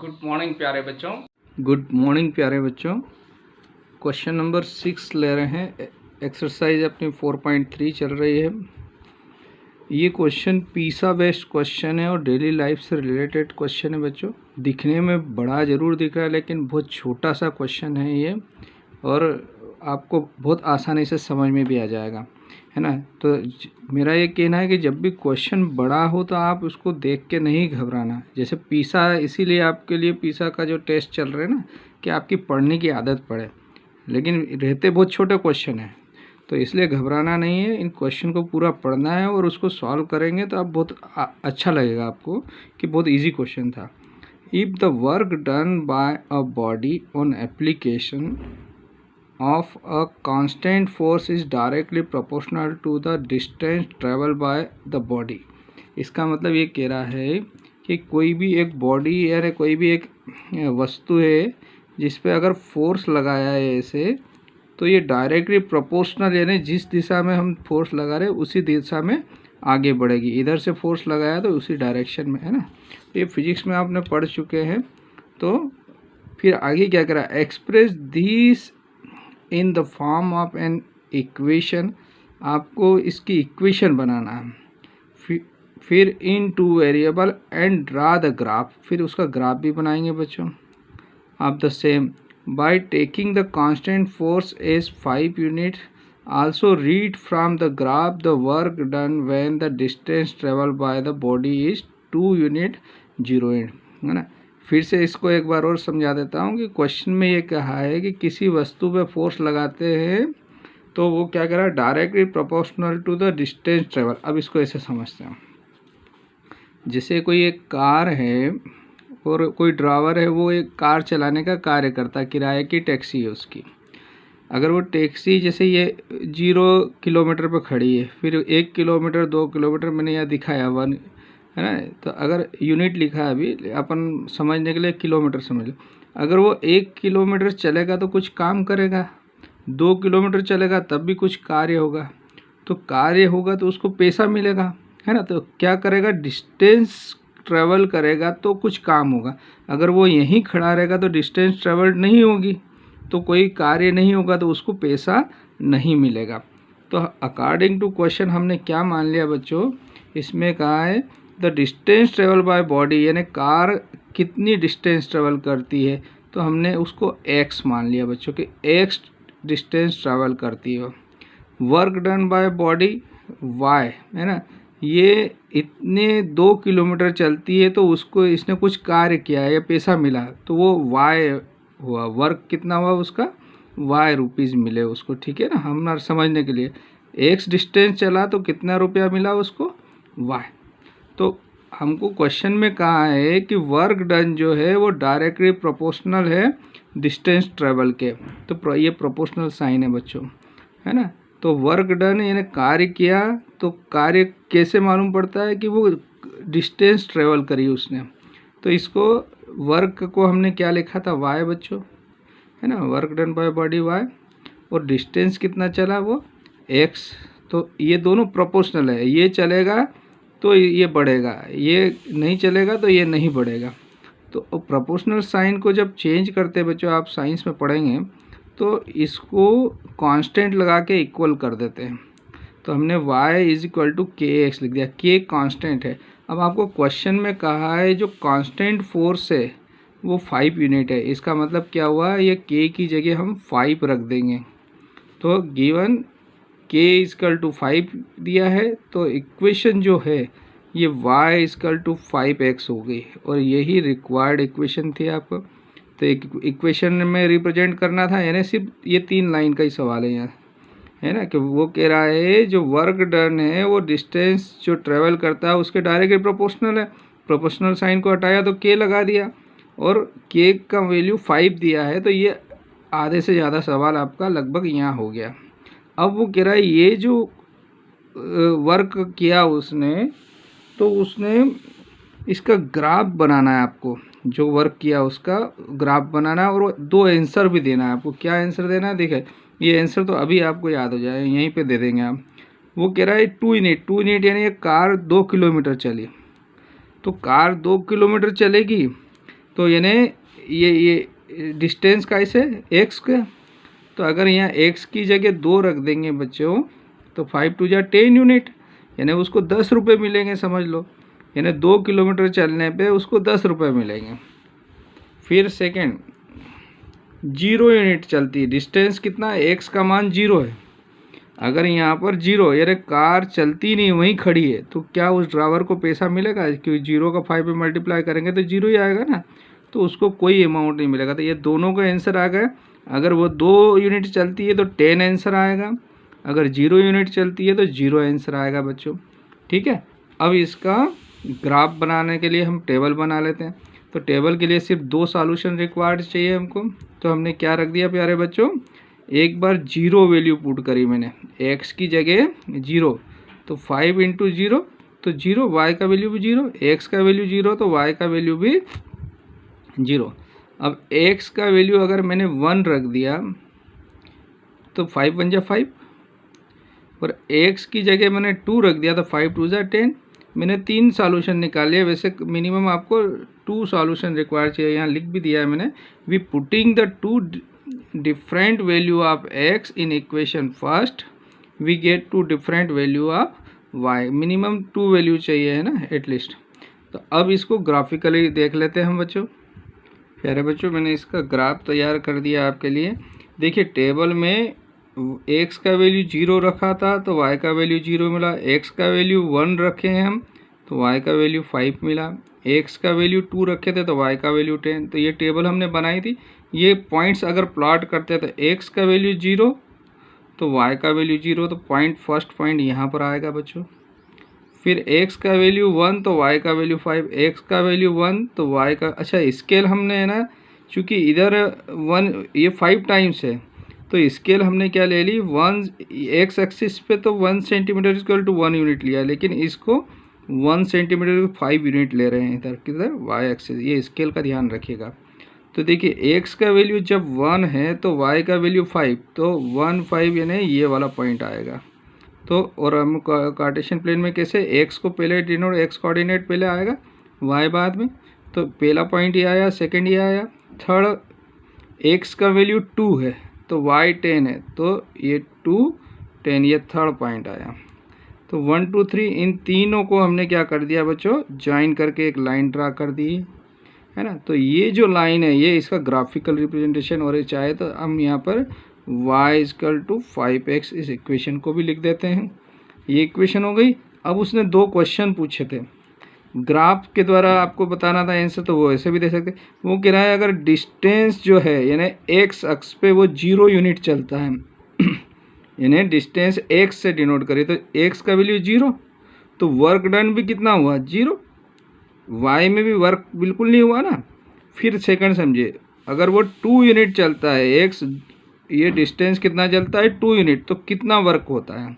Good morning प्यारे बच्चों। Question number 6 ले रहे हैं। एक्सरसाइज अपनी 4.3 चल रही है। ये क्वेश्चन पीसा बेस्ड क्वेश्चन है और डेली लाइफ से रिलेटेड क्वेश्चन है बच्चों। दिखने में बड़ा ज़रूर दिख रहा है लेकिन बहुत छोटा सा क्वेश्चन है ये, और आपको बहुत आसानी से समझ में भी आ जाएगा, है ना। तो मेरा ये कहना है कि जब भी क्वेश्चन बड़ा हो तो आप उसको देख के नहीं घबराना। जैसे पीसा, इसीलिए आपके लिए पीसा का जो टेस्ट चल रहा है ना, कि आपकी पढ़ने की आदत पड़े, लेकिन रहते बहुत छोटे क्वेश्चन हैं, तो इसलिए घबराना नहीं है। इन क्वेश्चन को पूरा पढ़ना है और उसको सॉल्व करेंगे तो आप बहुत अच्छा लगेगा आपको कि बहुत इजी क्वेश्चन था। If the work done bye a body on application of a constant force is directly proportional to the distance traveled by the body। इसका मतलब ये कह रहा है कि कोई भी एक बॉडी या कोई भी एक वस्तु है जिस पे अगर फोर्स लगाया है ऐसे, तो ये डायरेक्टली प्रोपोर्शनल, यानी जिस दिशा में हम फोर्स लगा रहे हैं उसी दिशा में आगे बढ़ेगी। इधर से फोर्स लगाया तो उसी डायरेक्शन में, है ना। ये फिजिक्स में आपने पढ़ चुके हैं। तो फिर आगे क्या करा, express this in the form of an equation. आपको इसकी इक्वेशन बनाना है। फिर in two variable and draw the graph. फिर उसका ग्राफ भी बनाएंगे बच्चों of the same by taking the constant force as 5 unit. Also read from the graph the work done when the distance travel by the body is 2 unit 0 and, है ना। फिर से इसको एक बार और समझा देता हूँ कि क्वेश्चन में ये कहा है कि किसी वस्तु पे फोर्स लगाते हैं तो वो क्या करा, directly proportional to the distance travel. अब इसको ऐसे समझते हैं, जैसे कोई एक कार है और कोई ड्राइवर है, वो एक कार चलाने का कार्य करता है, किराए की टैक्सी है उसकी। अगर वो टैक्सी जैसे ये 0 किलोमीटर पर खड़ी है, फिर 1 किलोमीटर 2 किलोमीटर, मैंने यहाँ दिखाया 1, है ना। तो अगर यूनिट लिखा है अभी, अपन समझने के लिए किलोमीटर समझ लो। अगर वो 1 किलोमीटर चलेगा तो कुछ काम करेगा, 2 किलोमीटर चलेगा तब भी कुछ कार्य होगा। तो कार्य होगा तो उसको पैसा मिलेगा, है ना। तो क्या करेगा, डिस्टेंस ट्रेवल करेगा तो कुछ काम होगा। अगर वो यहीं खड़ा रहेगा तो डिस्टेंस ट्रेवल नहीं होगी, तो कोई कार्य नहीं होगा, तो उसको पैसा नहीं मिलेगा। तो अकॉर्डिंग टू क्वेश्चन हमने क्या मान लिया बच्चों, इसमें कहा है the distance travel by body, यानी कार कितनी डिस्टेंस ट्रेवल करती है, तो हमने उसको x मान लिया बच्चों कि x डिस्टेंस ट्रेवल करती है। Work done by body y, है ना, ये इतने 2 किलोमीटर चलती है तो उसको इसने कुछ कार्य किया है या पैसा मिला, तो वो y हुआ। वर्क कितना हुआ उसका, y रुपीज़ मिले उसको, ठीक है ना। हम समझने के लिए x डिस्टेंस चला तो कितना रुपया मिला उसको, y। तो हमको क्वेश्चन में कहा है कि वर्क डन जो है वो डायरेक्टली प्रोपोर्शनल है डिस्टेंस ट्रेवल के। तो ये प्रोपोर्शनल साइन है बच्चों, है ना। तो वर्क डन यानी कार्य किया, तो कार्य कैसे मालूम पड़ता है कि वो डिस्टेंस ट्रेवल करी उसने। तो इसको वर्क को हमने क्या लिखा था, वाई बच्चों, है ना। Work done by body Y, और डिस्टेंस कितना चला वो एक्स। तो ये दोनों प्रोपोर्शनल है, ये चलेगा तो ये बढ़ेगा, ये नहीं चलेगा तो ये नहीं बढ़ेगा। तो प्रोपोर्शनल साइन को जब चेंज करते हैं बच्चों, आप साइंस में पढ़ेंगे, तो इसको कांस्टेंट लगा के इक्वल कर देते हैं। तो हमने y is equal to kx लिख दिया, k कांस्टेंट है। अब आपको क्वेश्चन में कहा है जो कांस्टेंट फोर्स है वो 5 यूनिट है। इसका मतलब क्या हुआ, ये k की जगह हम 5 रख देंगे। तो गिवन k इजकल टू 5 दिया है, तो इक्वेशन जो है ये y इजकल टू 5x हो गई, और यही रिक्वायर्ड इक्वेशन थी आपको। तो एक इक्वेशन में रिप्रेजेंट करना था, यानी सिर्फ ये 3 लाइन का ही सवाल है यहाँ, है ना। कि वो कह रहा है जो वर्क डन है वो डिस्टेंस जो ट्रेवल करता है उसके डायरेक्टली प्रोपोर्शनल है। प्रोपोर्शनल साइन को हटाया तो k लगा दिया, और k का वैल्यू 5 दिया है, तो ये आधे से ज़्यादा सवाल आपका लगभग यहाँ हो गया। अब वो कह रहा है ये जो वर्क किया उसने, तो उसने इसका ग्राफ बनाना है आपको, जो वर्क किया उसका ग्राफ बनाना है, और 2 आंसर भी देना है आपको। क्या आंसर देना है, देखिए ये आंसर तो अभी आपको याद हो जाए, यहीं पे दे देंगे आप। वो कह रहा है 2 यूनिट यानी कार 2 किलोमीटर चली। तो कार 2 किलोमीटर चलेगी तो यानी ये डिस्टेंस का इसे एक्स का, तो अगर यहाँ एक्स की जगह 2 रख देंगे बच्चों तो 5 टू जा 10 यूनिट, यानी उसको 10 रुपये मिलेंगे समझ लो, यानी 2 किलोमीटर चलने पे उसको 10 रुपये मिलेंगे। फिर सेकंड 0 यूनिट चलती है, डिस्टेंस कितना है, एक्स का मान 0 है। अगर यहाँ पर 0 यानी कार चलती नहीं वहीं खड़ी है तो क्या उस ड्राइवर को पैसा मिलेगा, क्योंकि 0 का 5 पे मल्टीप्लाई करेंगे तो 0 ही आएगा ना, तो उसको कोई अमाउंट नहीं मिलेगा। तो ये दोनों का आंसर आ गया। अगर वो 2 यूनिट चलती है तो 10 आंसर आएगा, अगर 0 यूनिट चलती है तो 0 आंसर आएगा बच्चों। ठीक है, अब इसका ग्राफ बनाने के लिए हम टेबल बना लेते हैं। तो टेबल के लिए सिर्फ 2 सॉल्यूशन रिक्वायर्ड चाहिए हमको। तो हमने क्या रख दिया प्यारे बच्चों, एक बार 0 वैल्यू पुट करी मैंने, x की जगह 0, तो 5 इंटू 0 तो 0, y का वैल्यू भी 0, x का वैल्यू 0 तो y का वैल्यू भी 0। अब x का वैल्यू अगर मैंने 1 रख दिया तो 5 1 जा 5, और x की जगह मैंने 2 रख दिया तो 5 2 जा 10। मैंने 3 सॉल्यूशन निकाले, वैसे मिनिमम आपको 2 सॉल्यूशन रिक्वायर चाहिए, यहाँ लिख भी दिया है मैंने। We putting the 2 different value of x in equation first we get 2 different value of y, minimum 2 value चाहिए है ना एटलीस्ट। तो अब इसको ग्राफिकली देख लेते हैं हम बच्चों। प्यारे बच्चों मैंने इसका ग्राफ तैयार कर दिया आपके लिए। देखिए टेबल में x का वैल्यू 0 रखा था तो y का वैल्यू 0 मिला, x का वैल्यू 1 रखे हैं हम तो y का वैल्यू 5 मिला, x का वैल्यू 2 रखे थे तो y का वैल्यू 10। तो ये टेबल हमने बनाई थी। ये पॉइंट्स अगर प्लॉट करते तो x का वैल्यू 0 तो y का वैल्यू 0, तो पॉइंट फर्स्ट पॉइंट यहाँ पर आएगा बच्चों। फिर x का वैल्यू 1 तो y का वैल्यू 5, x का वैल्यू 1 तो y का, अच्छा स्केल हमने है ना, चूँकि इधर 1 ये 5 टाइम्स है तो स्केल हमने क्या ले ली 1 एक्स एक्सिस पे तो 1 सेंटीमीटर इक्वल टू 1 यूनिट लिया, लेकिन इसको 1 सेंटीमीटर 5 यूनिट ले रहे हैं इधर किधर वाई एक्सिस। ये स्केल का ध्यान रखिएगा। तो देखिए x का वैल्यू जब 1 है तो y का वैल्यू 5, तो 1 5 यानी ये वाला पॉइंट आएगा। तो और हम कार्टेशियन प्लेन में कैसे x को पहले डिनोट, x कोऑर्डिनेट पहले आएगा y बाद में, तो पहला पॉइंट ये आया, सेकंड ये आया, थर्ड x का वैल्यू 2 है तो y 10 है तो ये 2 10, ये थर्ड पॉइंट आया। तो 1 2 3 इन तीनों को हमने क्या कर दिया बच्चों, ज्वाइन करके एक लाइन ड्रा कर दी है ना। तो ये जो लाइन है ये इसका ग्राफिकल रिप्रेजेंटेशन, और चाहे तो हम यहाँ पर y इक्वल टू 5x इस इक्वेशन को भी लिख देते हैं। ये इक्वेशन हो गई। अब उसने 2 क्वेश्चन पूछे थे, ग्राफ के द्वारा आपको बताना था आंसर, तो वो ऐसे भी दे सकते। वो कह रहा है अगर डिस्टेंस जो है यानी x अक्ष पे वो 0 यूनिट चलता है यानी डिस्टेंस x से डिनोट करें तो x का वैल्यू 0, तो वर्क डन भी कितना हुआ 0, y में भी वर्क बिल्कुल नहीं हुआ ना। फिर सेकंड समझिए, अगर वो 2 यूनिट चलता है x, ये डिस्टेंस कितना चलता है 2 यूनिट, तो कितना वर्क होता है,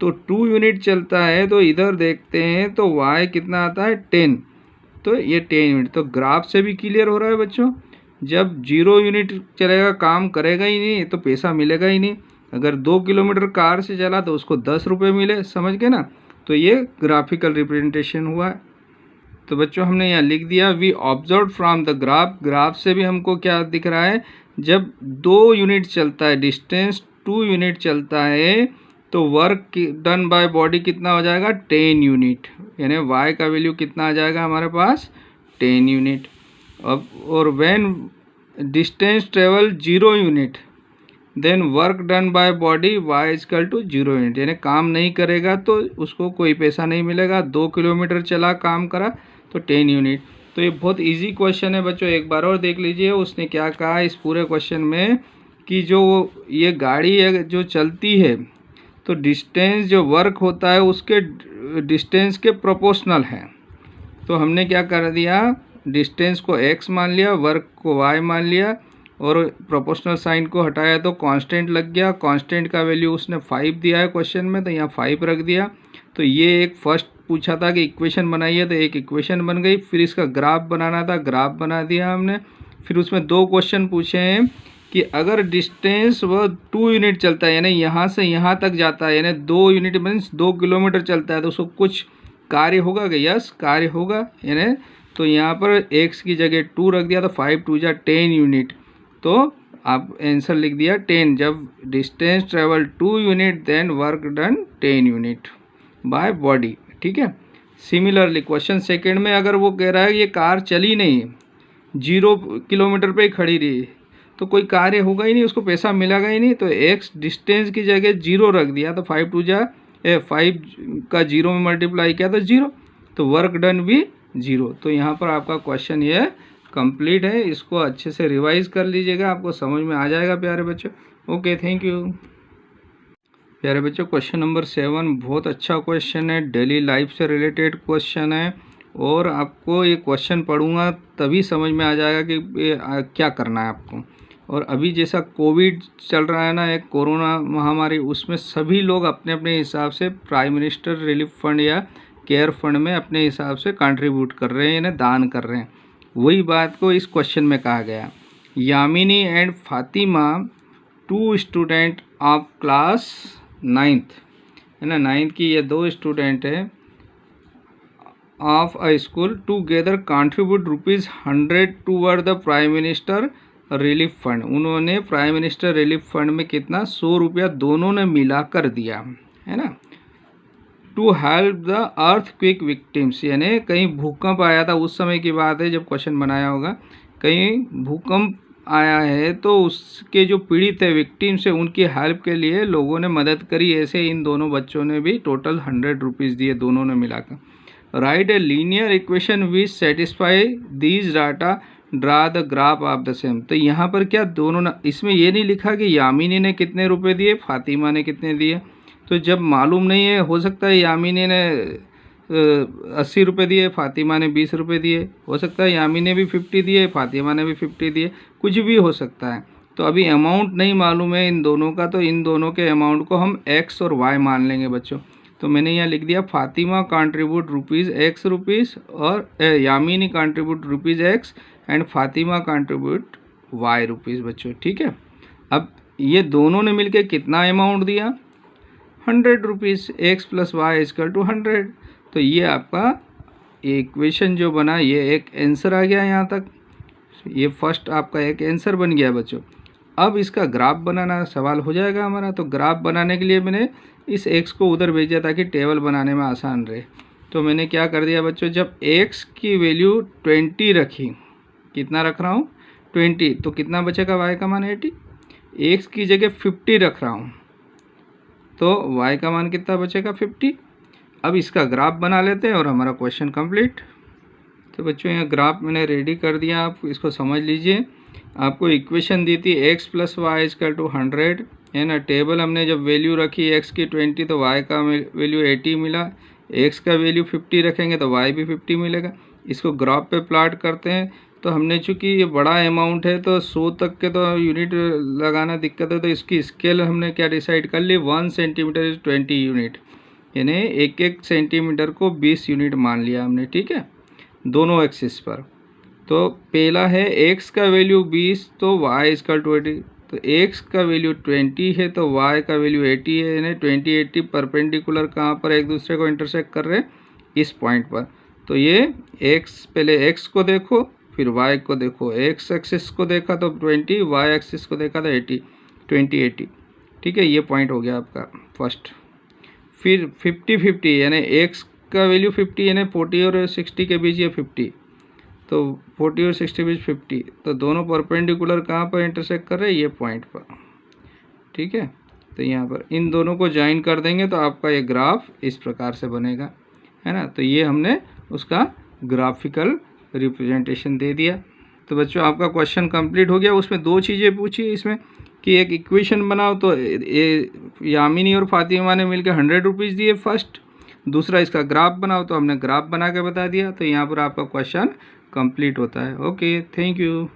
तो 2 यूनिट चलता है तो इधर देखते हैं तो y कितना आता है 10, तो ये 10 यूनिट। तो ग्राफ से भी क्लियर हो रहा है बच्चों, जब 0 यूनिट चलेगा काम करेगा ही नहीं तो पैसा मिलेगा ही नहीं। अगर 2 किलोमीटर कार से चला तो उसको 10 रुपये मिले, समझ गए ना। तो ये ग्राफिकल रिप्रेजेंटेशन हुआ। तो बच्चों हमने यहाँ लिख दिया we observe from the graph, graph से भी हमको क्या दिख रहा है, जब 2 यूनिट चलता है, डिस्टेंस 2 यूनिट चलता है तो वर्क डन बाय बॉडी कितना हो जाएगा 10 यूनिट, यानी y का वैल्यू कितना आ जाएगा हमारे पास 10 यूनिट। अब और when distance travel 0 unit then work done by body y equal to 0 unit, यानी काम नहीं करेगा तो उसको कोई पैसा नहीं मिलेगा। 2 किलोमीटर चला काम करा तो 10 यूनिट। तो ये बहुत इजी क्वेश्चन है बच्चों, एक बार और देख लीजिए उसने क्या कहा इस पूरे क्वेश्चन में कि जो ये गाड़ी है जो चलती है तो डिस्टेंस जो वर्क होता है उसके डिस्टेंस के प्रोपोर्शनल है। तो हमने क्या कर दिया, डिस्टेंस को x मान लिया, वर्क को y मान लिया, और प्रोपोर्शनल साइन को हटाया तो कांस्टेंट लग गया। कांस्टेंट का वैल्यू उसने 5 दिया है क्वेश्चन में, तो यहाँ 5 रख दिया। तो ये एक फर्स्ट पूछा था कि इक्वेशन बनाइए, तो एक इक्वेशन बन गई। फिर इसका ग्राफ बनाना था, ग्राफ बना दिया हमने। फिर उसमें 2 क्वेश्चन पूछे हैं कि अगर डिस्टेंस वो 2 यूनिट चलता है, यानी यहाँ से यहाँ तक जाता है, यानी 2 यूनिट मीन्स 2 किलोमीटर चलता है, तो उसको कुछ कार्य होगा कि यस कार्य होगा, यानी तो यहाँ पर एक्स की जगह 2 रख दिया तो 5 2 जा 10 यूनिट, तो आप आंसर लिख दिया 10। जब distance travel 2 unit then work done 10 unit by body. ठीक है। सिमिलरली क्वेश्चन सेकंड में अगर वो कह रहा है ये कार चली नहीं, 0 किलोमीटर पे ही खड़ी रही, तो कोई कार्य होगा ही नहीं, उसको पैसा मिलेगा ही नहीं। तो एक्स डिस्टेंस की जगह 0 रख दिया तो 5 2 जा 5 का 0 में मल्टीप्लाई किया तो 0, तो वर्क डन भी 0। तो यहाँ पर आपका क्वेश्चन ये कंप्लीट है। इसको अच्छे से रिवाइज कर लीजिएगा, आपको समझ में आ जाएगा प्यारे बच्चों। Okay, thank you. प्यारे बच्चों, क्वेश्चन नंबर 7 बहुत अच्छा क्वेश्चन है, डेली लाइफ से रिलेटेड क्वेश्चन है, और आपको ये क्वेश्चन पढ़ूंगा तभी समझ में आ जाएगा कि क्या करना है आपको। और अभी जैसा कोविड चल रहा है ना, एक कोरोना महामारी, उसमें सभी लोग अपने अपने हिसाब से प्राइम मिनिस्टर रिलीफ फंड या केयर फंड में अपने हिसाब से कंट्रीब्यूट कर रहे हैं, यानी दान कर रहे हैं। वही बात को इस क्वेश्चन में कहा गया। Yamini and Fatima 2 student of class 9th, है ना, 9th की ये 2 स्टूडेंट हैं of a school together contribute ₹100 toward the prime minister relief fund. उन्होंने प्राइम मिनिस्टर रिलीफ फंड में कितना, 100 रुपया दोनों ने मिला कर दिया, है ना, to help the earthquake victims. यानी कहीं भूकंप आया था, उस समय की बात है जब क्वेश्चन बनाया होगा, कहीं भूकंप आया है तो उसके जो पीड़ित है, विक्टिम्स है, उनकी हेल्प के लिए लोगों ने मदद करी। ऐसे इन दोनों बच्चों ने भी टोटल 100 रुपीज़ दिए दोनों ने मिलाकर। Right a linear equation which satisfy these data, draw the graph of the same. तो यहाँ पर क्या दोनों ने, इसमें ये नहीं लिखा कि यामिनी ने कितने रुपए दिए, फातिमा ने कितने दिए। तो जब मालूम नहीं है, हो सकता है यामिनी ने 80 रुपये दिए, फातिमा ने 20 रुपये दिए, हो सकता है यामिनी ने भी 50 दिए, फातिमा ने भी 50 दिए, कुछ भी हो सकता है। तो अभी अमाउंट नहीं मालूम है इन दोनों का, तो इन दोनों के अमाउंट को हम एक्स और वाई मान लेंगे बच्चों। तो मैंने यहाँ लिख दिया फातिमा कंट्रीब्यूट ₹X और Yamini contribute ₹X and Fatima contribute ₹Y बच्चों। ठीक है। अब ये दोनों ने मिलके कितना अमाउंट दिया, 100 रुपीज़, X + Y = 100। तो ये आपका इक्वेशन जो बना, ये एक आंसर आ गया यहाँ तक। ये फर्स्ट आपका एक आंसर बन गया बच्चों। अब इसका ग्राफ बनाना सवाल हो जाएगा हमारा। तो ग्राफ बनाने के लिए मैंने इस x को उधर भेज दिया ताकि टेबल बनाने में आसान रहे। तो मैंने क्या कर दिया बच्चों, जब x की वैल्यू 20 रखी, कितना रख रहा हूँ 20, तो कितना बचेगा y का मान 80। x की जगह 50 रख रहा हूँ तो y का मान कितना बचेगा 50। अब इसका ग्राफ बना लेते हैं और हमारा क्वेश्चन कंप्लीट। तो बच्चों यहाँ ग्राफ मैंने रेडी कर दिया, आप इसको समझ लीजिए। आपको इक्वेशन दी थी x + y = 100, है ना। टेबल हमने जब वैल्यू रखी x की 20 तो y का वैल्यू 80 मिला, x का वैल्यू 50 रखेंगे तो y भी 50 मिलेगा। इसको ग्राफ पे प्लॉट करते हैं। तो हमने चूँकि ये बड़ा अमाउंट है तो 100 तक के तो यूनिट लगाना दिक्कत है, तो इसकी स्केल हमने क्या डिसाइड कर ली, 1 सेंटीमीटर = 20 यूनिट, यानी 1 सेंटीमीटर को 20 यूनिट मान लिया हमने। ठीक है, दोनों एक्सिस पर। तो पहला है x का वैल्यू 20 तो y = 20, तो x का वैल्यू 20 है तो y का वैल्यू 80 है, यानी 20 80 परपेंडिकुलर कहाँ पर एक दूसरे को इंटरसेक्ट कर रहे हैं, इस पॉइंट पर। तो ये x, पहले x को देखो फिर y को देखो, x एक्सिस को देखा तो 20, y एक्सिस को देखा तो 80, 20 80। ठीक है, ये पॉइंट हो गया आपका फर्स्ट। फिर 50 50, यानी x का वैल्यू 50, यानी 40 और 60 के बीच ये 50, तो 40 और 60 के बीच 50, तो दोनों परपेंडिकुलर कहाँ पर इंटरसेक्ट कर रहे हैं, ये पॉइंट पर। ठीक है, तो यहाँ पर इन दोनों को ज्वाइन कर देंगे तो आपका ये ग्राफ इस प्रकार से बनेगा, है ना। तो ये हमने उसका ग्राफिकल रिप्रेजेंटेशन दे दिया। तो बच्चों आपका क्वेश्चन कंप्लीट हो गया। उसमें 2 चीज़ें पूछी इसमें कि एक इक्वेशन बनाओ, तो ये यामिनी और फातिमा ने मिलकर 100 रुपीज़ दिए फर्स्ट। दूसरा इसका ग्राफ बनाओ, तो हमने ग्राफ बना के बता दिया। तो यहाँ पर आपका क्वेश्चन कंप्लीट होता है। Okay, thank you.